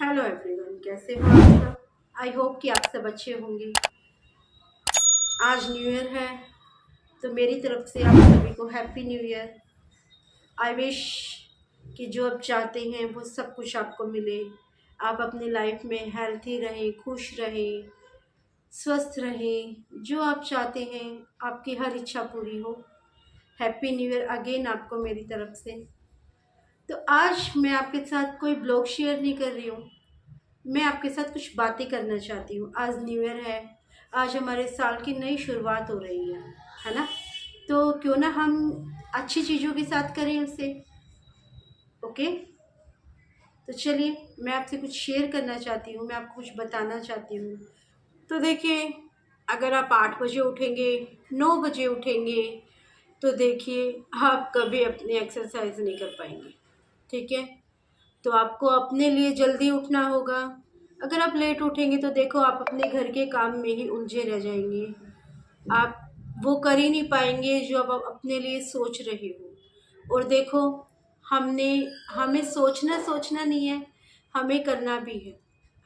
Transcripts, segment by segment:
Hello everyone, कैसे हो आप सब। आई होप कि आप सब अच्छे होंगे। आज न्यू ईयर है, तो मेरी तरफ से आप सभी को happy new year. I wish कि जो आप चाहते हैं वो सब कुछ आपको मिले। आप अपनी लाइफ में हेल्थी रहें, खुश रहें, स्वस्थ रहें। जो आप चाहते हैं आपकी हर इच्छा पूरी हो। हैप्पी न्यू ईयर अगेन आपको मेरी तरफ से। तो आज मैं आपके साथ कोई ब्लॉग शेयर नहीं कर रही हूँ। मैं आपके साथ कुछ बातें करना चाहती हूँ। आज न्यू ईयर है, आज हमारे साल की नई शुरुआत हो रही है ना। तो क्यों ना हम अच्छी चीज़ों के साथ करें उसे। ओके, तो चलिए मैं आपसे कुछ शेयर करना चाहती हूँ, मैं आपको कुछ बताना चाहती हूँ। तो देखिए, अगर आप 8 बजे उठेंगे, 9 बजे उठेंगे, तो देखिए आप कभी अपनी एक्सरसाइज नहीं कर पाएंगे। ठीक है, तो आपको अपने लिए जल्दी उठना होगा। अगर आप लेट उठेंगे तो देखो आप अपने घर के काम में ही उलझे रह जाएंगे। आप वो कर ही नहीं पाएंगे जो आप अपने लिए सोच रहे हो। और देखो, हमने हमें सोचना नहीं है, हमें करना भी है।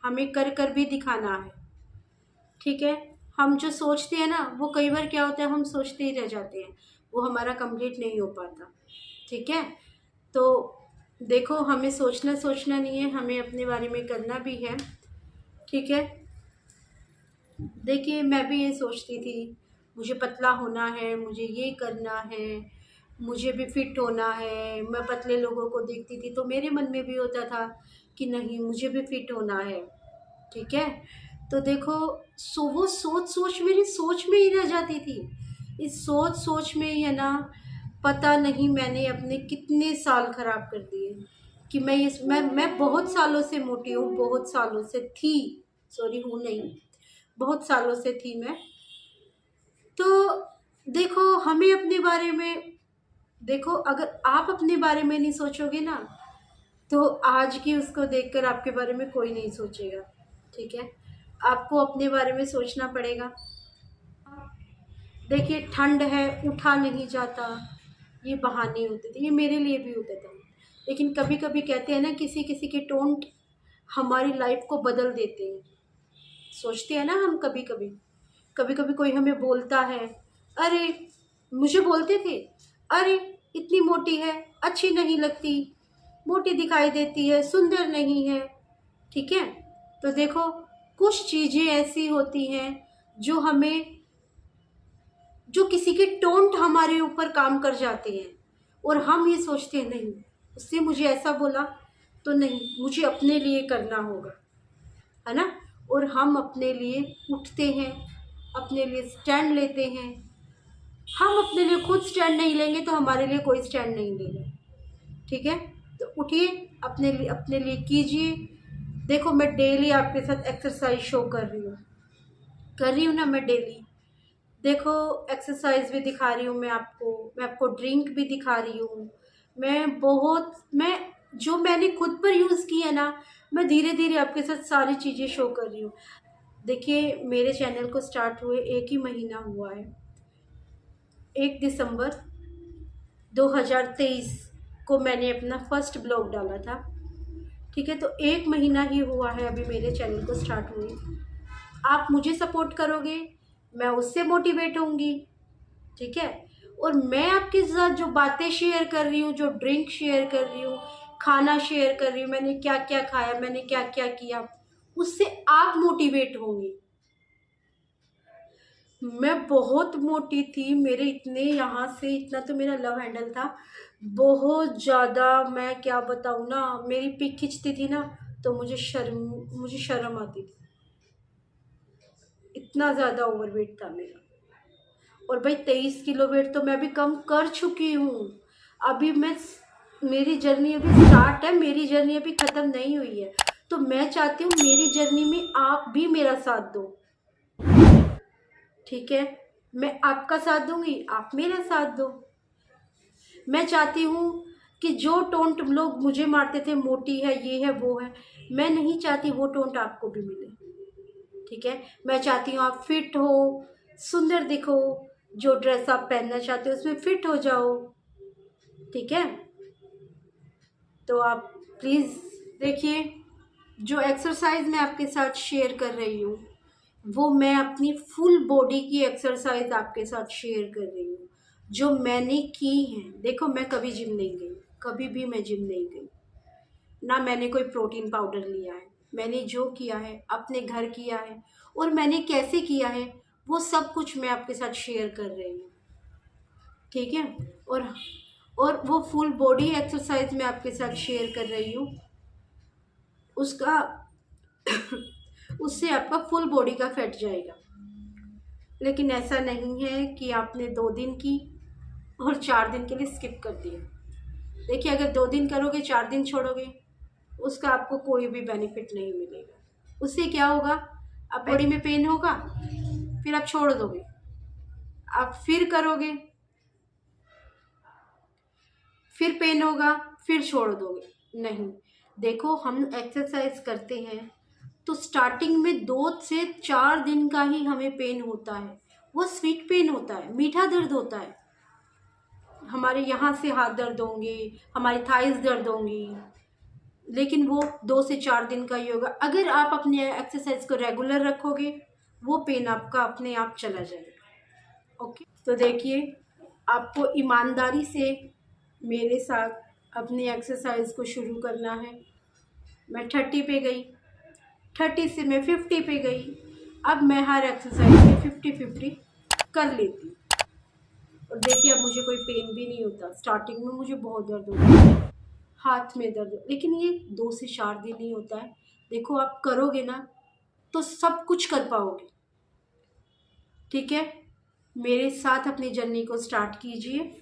हमें कर कर भी दिखाना है। ठीक है, हम जो सोचते हैं ना, वो कई बार क्या होता है, हम सोचते ही रह जाते हैं, वो हमारा कंप्लीट नहीं हो पाता। ठीक है, तो देखो हमें सोचना नहीं है, हमें अपने बारे में करना भी है। ठीक है, देखिए मैं भी ये सोचती थी, मुझे पतला होना है, मुझे ये करना है, मुझे भी फिट होना है। मैं पतले लोगों को देखती थी तो मेरे मन में भी होता था कि नहीं, मुझे भी फिट होना है। ठीक है, तो देखो, वो सोच सोच मेरी सोच में ही रह जाती थी। इस सोच सोच में ही है ना, पता नहीं मैंने अपने कितने साल खराब कर दिए। कि मैं बहुत सालों से मोटी हूँ, बहुत सालों से थी। सॉरी, हूँ नहीं, बहुत सालों से थी मैं। तो देखो, हमें अपने बारे में देखो, अगर आप अपने बारे में नहीं सोचोगे ना, तो आज की उसको देखकर आपके बारे में कोई नहीं सोचेगा। ठीक है, आपको अपने बारे में सोचना पड़ेगा। देखिए, ठंड है, उठा नहीं जाता, ये बहाने होते थे, ये मेरे लिए भी होता था। लेकिन कभी कभी कहते हैं ना, किसी किसी के टोंट हमारी लाइफ को बदल देते हैं। सोचते हैं ना हम, कभी कभी कभी कभी कोई हमें बोलता है, अरे, मुझे बोलते थे, अरे इतनी मोटी है, अच्छी नहीं लगती, मोटी दिखाई देती है, सुंदर नहीं है। ठीक है, तो देखो, कुछ चीज़ें ऐसी होती हैं जो हमें, जो किसी के टोंट हमारे ऊपर काम कर जाते हैं, और हम ये सोचते हैं नहीं, उससे मुझे ऐसा बोला तो नहीं, मुझे अपने लिए करना होगा, है ना। और हम अपने लिए उठते हैं, अपने लिए स्टैंड लेते हैं। हम अपने लिए खुद स्टैंड नहीं लेंगे तो हमारे लिए कोई स्टैंड नहीं लेगा। ठीक है, तो उठिए, अपने लिए कीजिए। देखो, मैं डेली आपके साथ एक्सरसाइज शो कर रही हूँ ना, मैं डेली। देखो, एक्सरसाइज भी दिखा रही हूँ मैं आपको ड्रिंक भी दिखा रही हूँ। मैं जो मैंने खुद पर यूज़ की है ना, मैं धीरे धीरे आपके साथ सारी चीज़ें शो कर रही हूँ। देखिए, मेरे चैनल को स्टार्ट हुए 1 ही महीना हुआ है। 1 दिसंबर 2023 को मैंने अपना फर्स्ट ब्लॉग डाला था। ठीक है, तो 1 महीना ही हुआ है अभी मेरे चैनल को स्टार्ट हुए। आप मुझे सपोर्ट करोगे, मैं उससे मोटिवेट होंगी। ठीक है, और मैं आपके साथ जो बातें शेयर कर रही हूँ, जो ड्रिंक शेयर कर रही हूँ, खाना शेयर कर रही हूँ, मैंने क्या क्या खाया, मैंने क्या क्या किया, उससे आप मोटिवेट होंगे। मैं बहुत मोटी थी, मेरे इतने यहाँ से इतना तो मेरा लव हैंडल था, बहुत ज़्यादा। मैं क्या बताऊँ ना, मेरी पिक खींचती थी ना तो मुझे शर्म आती थी, इतना ज़्यादा ओवरवेट था मेरा। और भाई 23 किलो वेट तो मैं भी कम कर चुकी हूँ। अभी मेरी जर्नी अभी स्टार्ट है, मेरी जर्नी अभी ख़त्म नहीं हुई है। तो मैं चाहती हूँ मेरी जर्नी में आप भी मेरा साथ दो। ठीक है, मैं आपका साथ दूंगी, आप मेरा साथ दो। मैं चाहती हूँ कि जो टोंट लोग मुझे मारते थे, मोटी है, ये है, वो है, मैं नहीं चाहती वो टोंट आपको भी मिले। ठीक है, मैं चाहती हूँ आप फिट हो, सुंदर दिखो, जो ड्रेस आप पहनना चाहते हो उसमें फिट हो जाओ। ठीक है, तो आप प्लीज़ देखिए, जो एक्सरसाइज मैं आपके साथ शेयर कर रही हूँ वो मैं अपनी फुल बॉडी की एक्सरसाइज आपके साथ शेयर कर रही हूँ, जो मैंने की है। देखो, मैं कभी जिम नहीं गई, कभी भी मैं जिम नहीं गई, ना मैंने कोई प्रोटीन पाउडर लिया है। मैंने जो किया है अपने घर किया है, और मैंने कैसे किया है वो सब कुछ मैं आपके साथ शेयर कर रही हूँ, ठीक है। और वो फुल बॉडी एक्सरसाइज मैं आपके साथ शेयर कर रही हूँ, उसका उससे आपका फुल बॉडी का फैट जाएगा। लेकिन ऐसा नहीं है कि आपने 2 दिन की और 4 दिन के लिए स्किप कर दिया। देखिए, अगर 2 दिन करोगे, 4 दिन छोड़ोगे, उसका आपको कोई भी बेनिफिट नहीं मिलेगा। उससे क्या होगा, अब बॉडी में पेन होगा, फिर आप छोड़ दोगे, आप फिर करोगे, फिर पेन होगा, फिर छोड़ दोगे। नहीं, देखो, हम एक्सरसाइज करते हैं तो स्टार्टिंग में 2 से 4 दिन का ही हमें पेन होता है। वो स्वीट पेन होता है, मीठा दर्द होता है। हमारे यहाँ से हाथ दर्द होंगे, हमारी थाइस दर्द होंगी, लेकिन वो 2 से 4 दिन का ही होगा। अगर आप अपने एक्सरसाइज को रेगुलर रखोगे, वो पेन आपका अपने आप चला जाएगा। ओके, तो देखिए, आपको ईमानदारी से मेरे साथ अपनी एक्सरसाइज को शुरू करना है। मैं 30 पे गई, 30 से मैं 50 पे गई। अब मैं हर एक्सरसाइज में 50-50 कर लेती हूँ। और देखिए, अब मुझे कोई पेन भी नहीं होता। स्टार्टिंग में मुझे बहुत दर्द होता है, हाथ में दर्द, लेकिन ये 2 से 4 दिन ही होता है। देखो, आप करोगे ना तो सब कुछ कर पाओगे, ठीक है। मेरे साथ अपनी जर्नी को स्टार्ट कीजिए,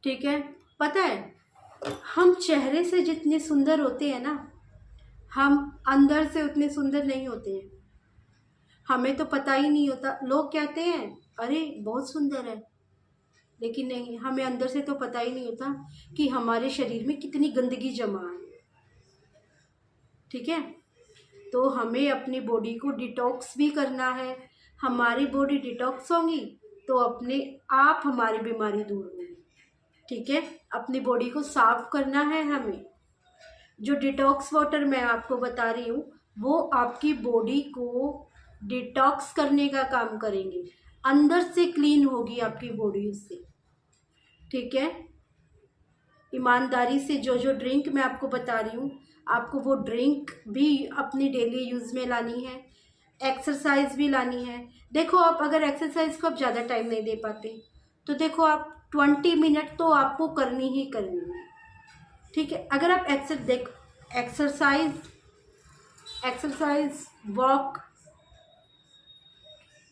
ठीक है। पता है, हम चेहरे से जितने सुंदर होते हैं ना, हम अंदर से उतने सुंदर नहीं होते हैं। हमें तो पता ही नहीं होता। लोग कहते हैं अरे बहुत सुंदर है, लेकिन नहीं, हमें अंदर से तो पता ही नहीं होता कि हमारे शरीर में कितनी गंदगी जमा है, ठीक है। तो हमें अपनी बॉडी को डिटॉक्स भी करना है। हमारी बॉडी डिटॉक्स होगी तो अपने आप हमारी बीमारी दूर होगी, ठीक है। अपनी बॉडी को साफ करना है हमें। जो डिटॉक्स वाटर मैं आपको बता रही हूँ वो आपकी बॉडी को डिटॉक्स करने का काम करेंगे। अंदर से क्लीन होगी आपकी बॉडी उससे, ठीक है। ईमानदारी से जो जो ड्रिंक मैं आपको बता रही हूँ, आपको वो ड्रिंक भी अपनी डेली यूज़ में लानी है, एक्सरसाइज भी लानी है। देखो, आप अगर एक्सरसाइज को आप ज़्यादा टाइम नहीं दे पाते तो देखो, आप 20 मिनट तो आपको करनी ही करनी है, ठीक है। अगर आप एक्सरसाइज वॉक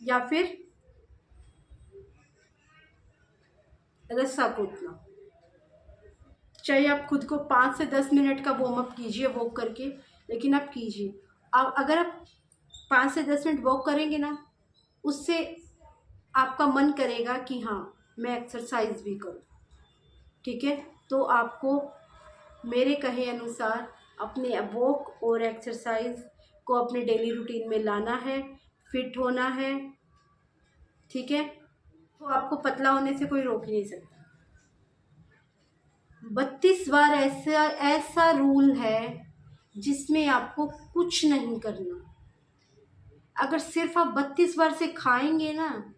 या फिर रस्सा कूदना, चाहे आप खुद को 5 से 10 मिनट का वार्म अप कीजिए वॉक करके, लेकिन आप कीजिए। आप अगर आप 5 से 10 मिनट वॉक करेंगे ना, उससे आपका मन करेगा कि हाँ, मैं एक्सरसाइज भी करूँ, ठीक है। तो आपको मेरे कहे अनुसार अपने वॉक और एक्सरसाइज को अपने डेली रूटीन में लाना है, फिट होना है, ठीक है। तो आपको पतला होने से कोई रोक ही नहीं सकता। 32 बार ऐसा ऐसा रूल है जिसमें आपको कुछ नहीं करना। अगर सिर्फ आप 32 बार से खाएंगे ना,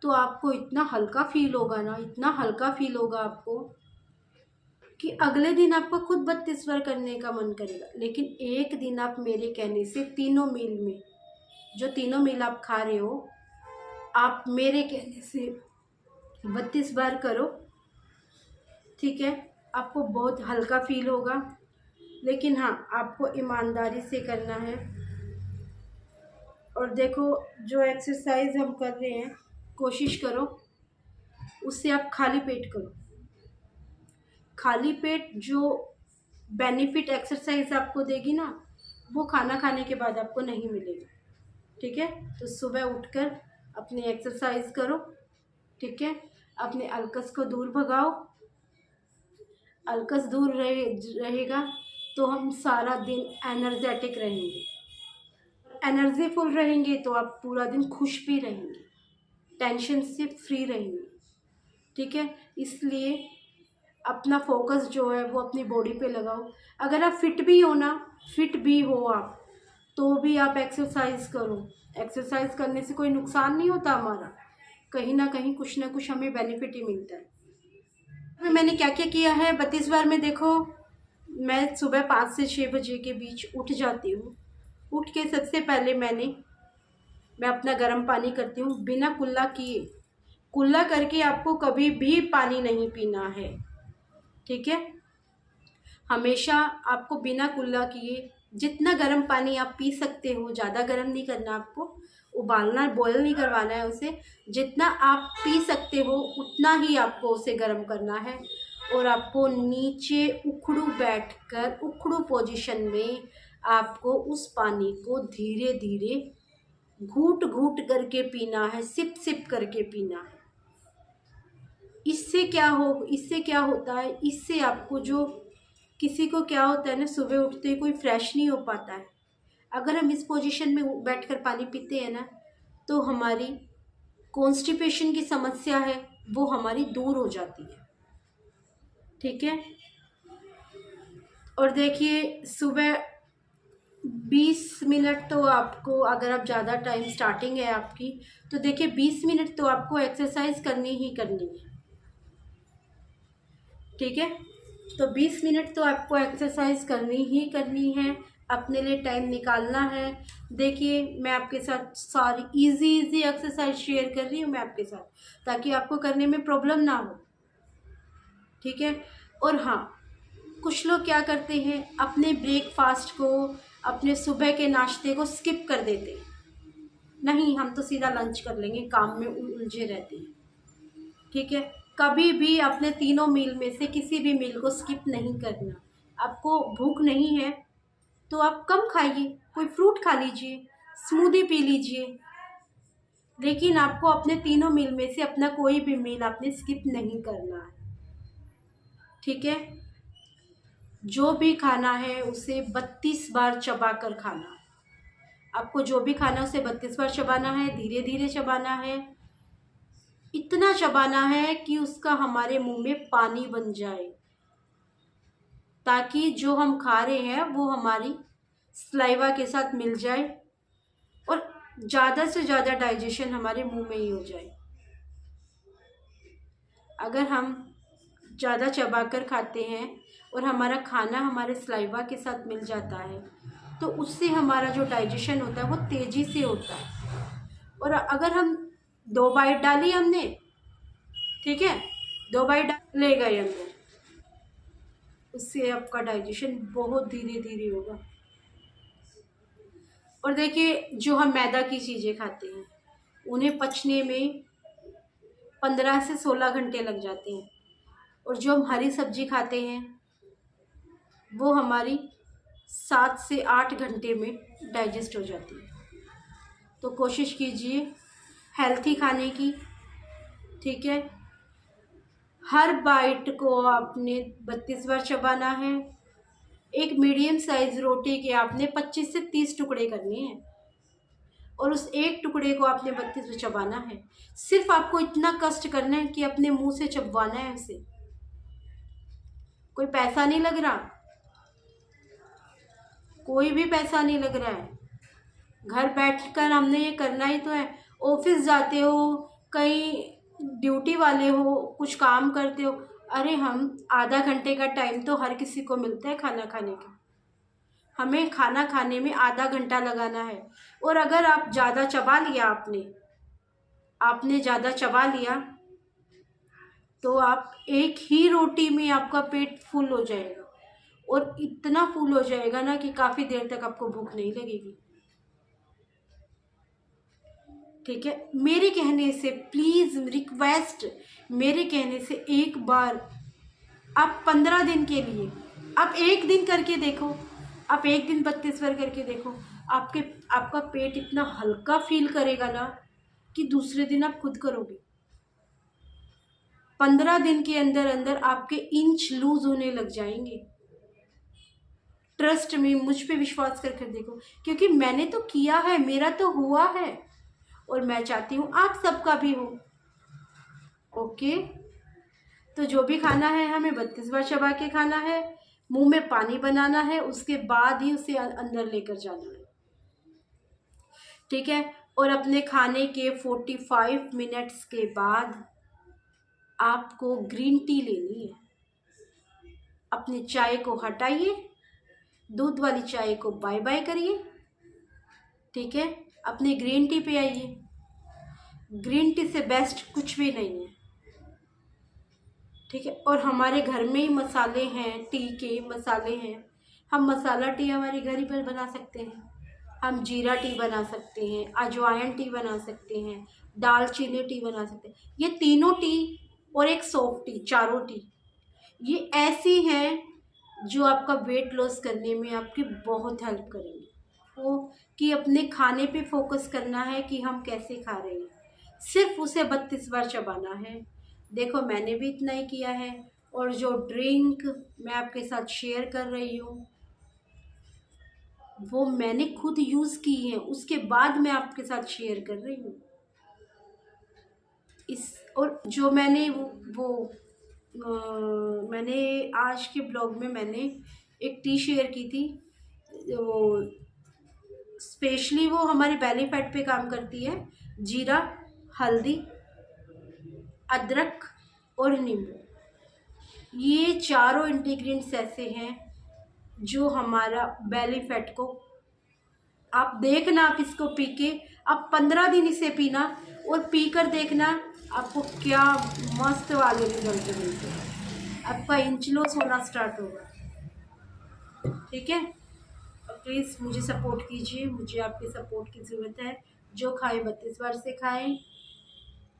तो आपको इतना हल्का फील होगा ना, इतना हल्का फील होगा आपको कि अगले दिन आपको खुद 32 बार करने का मन करेगा। लेकिन एक दिन आप मेरे कहने से तीनों मील में, जो तीनों मील आप खा रहे हो, आप मेरे कहने से 32 बार करो, ठीक है। आपको बहुत हल्का फील होगा, लेकिन हाँ, आपको ईमानदारी से करना है। और देखो, जो एक्सरसाइज हम कर रहे हैं, कोशिश करो उससे आप खाली पेट करो। खाली पेट जो बेनिफिट एक्सरसाइज आपको देगी ना, वो खाना खाने के बाद आपको नहीं मिलेगा, ठीक है। तो सुबह उठकर अपनी एक्सरसाइज करो, ठीक है। अपने अलकस को दूर भगाओ। अलकस दूर रहेगा तो हम सारा दिन एनर्जेटिक रहेंगे। एनर्जीफुल रहेंगे तो आप पूरा दिन खुश भी रहेंगे, टेंशन से फ्री रहेंगे, ठीक है। इसलिए अपना फोकस जो है वो अपनी बॉडी पे लगाओ। अगर आप फिट भी हो ना, फिट भी हो आप, तो भी आप एक्सरसाइज करो। एक्सरसाइज करने से कोई नुकसान नहीं होता हमारा, कहीं ना कहीं कुछ ना कुछ हमें बेनिफिट ही मिलता है। अभी मैंने क्या क्या किया है 32 बार में, देखो मैं सुबह 5 से 6 बजे के बीच उठ जाती हूँ। उठ के सबसे पहले मैं अपना गर्म पानी करती हूँ बिना कुल्ला किए। कुल्ला करके आपको कभी भी पानी नहीं पीना है, ठीक है। हमेशा आपको बिना कुल्ला किए जितना गर्म पानी आप पी सकते हो, ज़्यादा गर्म नहीं करना आपको, उबालना बॉयल नहीं करवाना है उसे। जितना आप पी सकते हो उतना ही आपको उसे गर्म करना है। और आपको नीचे उखड़ू बैठकर, उखड़ू पोजीशन में आपको उस पानी को धीरे धीरे घूट घूट करके पीना है, सिप सिप करके पीना है। इससे क्या होता है, इससे आपको जो किसी को क्या होता है ना, सुबह उठते ही कोई फ्रेश नहीं हो पाता है। अगर हम इस पोजीशन में बैठकर पानी पीते हैं ना, तो हमारी कॉन्स्टिपेशन की समस्या है वो हमारी दूर हो जाती है, ठीक है। और देखिए सुबह 20 मिनट तो आपको, अगर आप ज़्यादा टाइम स्टार्टिंग है आपकी, तो देखिए 20 मिनट तो आपको एक्सरसाइज करनी ही करनी है, ठीक है। तो 20 मिनट तो आपको एक्सरसाइज करनी ही करनी है, अपने लिए टाइम निकालना है। देखिए मैं आपके साथ सारी इजी एक्सरसाइज शेयर कर रही हूँ मैं आपके साथ, ताकि आपको करने में प्रॉब्लम ना हो, ठीक है। और हाँ, कुछ लोग क्या करते हैं, अपने ब्रेकफास्ट को, अपने सुबह के नाश्ते को स्किप कर देते हैं। नहीं, हम तो सीधा लंच कर लेंगे, काम में उलझे रहते हैं, ठीक है। कभी भी अपने तीनों मील में से किसी भी मील को स्किप नहीं करना। आपको भूख नहीं है तो आप कम खाइए, कोई फ्रूट खा लीजिए, स्मूदी पी लीजिए, लेकिन आपको अपने तीनों मील में से अपना कोई भी मील आपने स्किप नहीं करना है, ठीक है। जो भी खाना है उसे 32 बार चबा कर खाना। आपको जो भी खाना है उसे 32 बार चबाना है, धीरे धीरे चबाना है। इतना चबाना है कि उसका हमारे मुंह में पानी बन जाए, ताकि जो हम खा रहे हैं वो हमारी सलाइवा के साथ मिल जाए और ज़्यादा से ज़्यादा डाइजेशन हमारे मुंह में ही हो जाए। अगर हम ज़्यादा चबाकर खाते हैं और हमारा खाना हमारे सलाइवा के साथ मिल जाता है, तो उससे हमारा जो डाइजेशन होता है वो तेज़ी से होता है। और अगर हम 2 बाइट डाली हमने, ठीक है, 2 बाइट ले गए अंदर, उससे आपका डाइजेशन बहुत धीरे धीरे होगा। और देखिए जो हम मैदा की चीज़ें खाते हैं उन्हें पचने में 15 से 16 घंटे लग जाते हैं, और जो हम हरी सब्जी खाते हैं वो हमारी 7 से 8 घंटे में डाइजेस्ट हो जाती है। तो कोशिश कीजिए हेल्थी खाने की, ठीक है। हर बाइट को आपने 32 बार चबाना है। एक मीडियम साइज रोटी के आपने 25 से 30 टुकड़े करने हैं, और उस एक टुकड़े को आपने 32 बार चबाना है। सिर्फ आपको इतना कष्ट करना है कि अपने मुंह से चबवाना है उसे। कोई पैसा नहीं लग रहा, कोई भी पैसा नहीं लग रहा है, घर बैठकर हमने ये करना ही तो है। ऑफिस जाते हो, कहीं ड्यूटी वाले हो, कुछ काम करते हो, अरे हम आधा घंटे का टाइम तो हर किसी को मिलता है खाना खाने का। हमें खाना खाने में आधा घंटा लगाना है। और अगर आप ज़्यादा चबा लिया, आपने ज़्यादा चबा लिया, तो आप एक ही रोटी में आपका पेट फुल हो जाएगा, और इतना फुल हो जाएगा ना कि काफ़ी देर तक आपको भूख नहीं लगेगी, ठीक है। मेरे कहने से, प्लीज़ रिक्वेस्ट, मेरे कहने से एक बार आप 15 दिन के लिए, आप एक दिन करके देखो, आप एक दिन 32 बार करके देखो, आपका पेट इतना हल्का फील करेगा ना कि दूसरे दिन आप खुद करोगे। 15 दिन के अंदर अंदर आपके इंच लूज होने लग जाएंगे। ट्रस्ट में, मुझ पे विश्वास करके देखो, क्योंकि मैंने तो किया है, मेरा तो हुआ है, और मैं चाहती हूँ आप सबका भी हो, ओके। तो जो भी खाना है हमें 32 बार चबा के खाना है, मुंह में पानी बनाना है, उसके बाद ही उसे अंदर लेकर जाना है, ठीक है। और अपने खाने के 45 मिनट्स के बाद आपको ग्रीन टी लेनी है। अपनी चाय को हटाइए, दूध वाली चाय को बाय बाय करिए, ठीक है। अपनी ग्रीन टी पे आइए। ग्रीन टी से बेस्ट कुछ भी नहीं है, ठीक है। और हमारे घर में ही मसाले हैं, टी के मसाले हैं। हम मसाला टी हमारे घर ही पर बना सकते हैं। हम जीरा टी बना सकते हैं, अजवाइन टी बना सकते हैं, दालचीनी टी बना सकते हैं। ये तीनों टी और एक सौंफ टी, चारों टी ये ऐसी हैं जो आपका वेट लॉस करने में आपकी बहुत हेल्प करेंगी। वो कि अपने खाने पे फोकस करना है कि हम कैसे खा रहे हैं, सिर्फ उसे 32 बार चबाना है। देखो मैंने भी इतना ही किया है। और जो ड्रिंक मैं आपके साथ शेयर कर रही हूँ वो मैंने खुद यूज़ की है, उसके बाद मैं आपके साथ शेयर कर रही हूँ। और जो मैंने मैंने आज के ब्लॉग में मैंने एक टी शेयर की थी, वो स्पेशली वो हमारे बेली फैट पे काम करती है। जीरा, हल्दी, अदरक और नींबू, ये चारों इंग्रेडिएंट्स ऐसे हैं जो हमारा बेली फैट को, आप देखना, आप इसको पी के आप 15 दिन इसे पीना और पीकर देखना आपको क्या मस्त वाले रिजल्ट मिलते हैं। आपका इंच लॉस होना स्टार्ट होगा, ठीक है। प्लीज़ मुझे सपोर्ट कीजिए, मुझे आपके सपोर्ट की ज़रूरत है। जो खाए 32 बार से खाएं।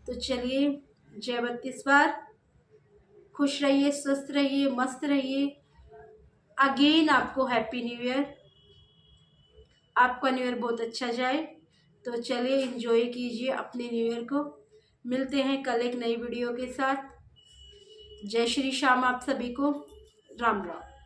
तो चलिए, जय 32 बार। खुश रहिए, स्वस्थ रहिए, मस्त रहिए। अगेन आपको हैप्पी न्यू ईयर। आपका न्यू ईयर बहुत अच्छा जाए। तो चलिए एंजॉय कीजिए अपने न्यू ईयर को। मिलते हैं कल एक नई वीडियो के साथ। जय श्री श्याम आप सभी को। राम राम।